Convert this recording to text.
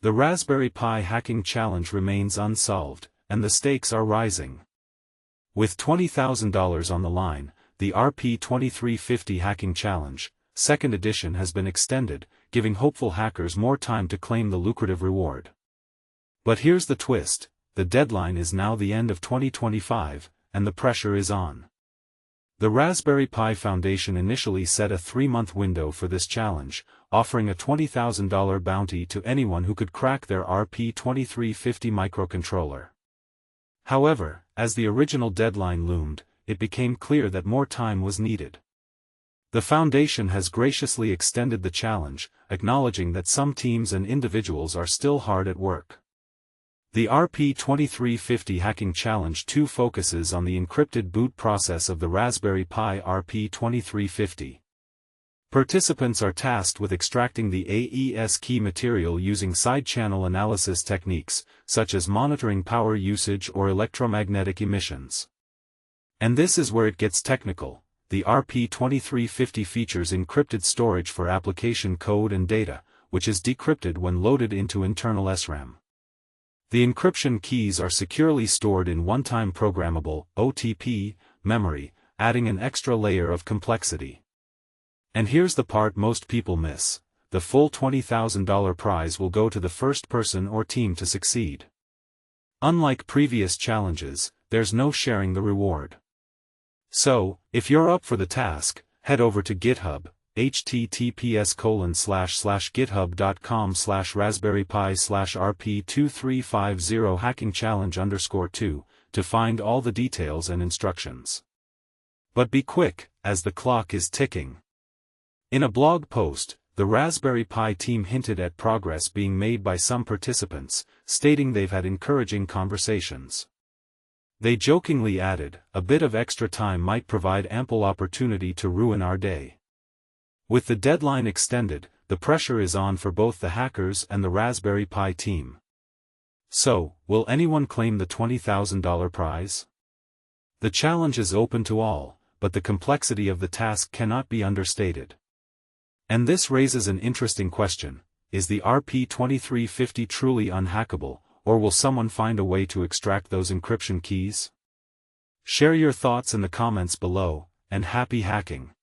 The Raspberry Pi hacking challenge remains unsolved, and the stakes are rising. With $20,000 on the line, the RP2350 hacking challenge, second edition has been extended, giving hopeful hackers more time to claim the lucrative reward. But here's the twist: the deadline is now the end of 2025, and the pressure is on. The Raspberry Pi Foundation initially set a 3-month window for this challenge, offering a $20,000 bounty to anyone who could crack their RP2350 microcontroller. However, as the original deadline loomed, it became clear that more time was needed. The Foundation has graciously extended the challenge, acknowledging that some teams and individuals are still hard at work. The RP2350 Hacking Challenge 2 focuses on the encrypted boot process of the Raspberry Pi RP2350. Participants are tasked with extracting the AES key material using side-channel analysis techniques, such as monitoring power usage or electromagnetic emissions. And this is where it gets technical. The RP2350 features encrypted storage for application code and data, which is decrypted when loaded into internal SRAM. The encryption keys are securely stored in one-time programmable (OTP) memory, adding an extra layer of complexity. And here's the part most people miss: the full $20,000 prize will go to the first person or team to succeed. Unlike previous challenges, there's no sharing the reward. So, if you're up for the task, head over to GitHub, https://github.com/raspberrypi/rp2350 hackingchallenge_2, to find all the details and instructions. But be quick, as the clock is ticking. In a blog post, the Raspberry Pi team hinted at progress being made by some participants, stating they've had encouraging conversations. They jokingly added, "A bit of extra time might provide ample opportunity to ruin our day." With the deadline extended, the pressure is on for both the hackers and the Raspberry Pi team. So, will anyone claim the $20,000 prize? The challenge is open to all, but the complexity of the task cannot be understated. And this raises an interesting question: is the RP2350 truly unhackable, or will someone find a way to extract those encryption keys? Share your thoughts in the comments below, and happy hacking!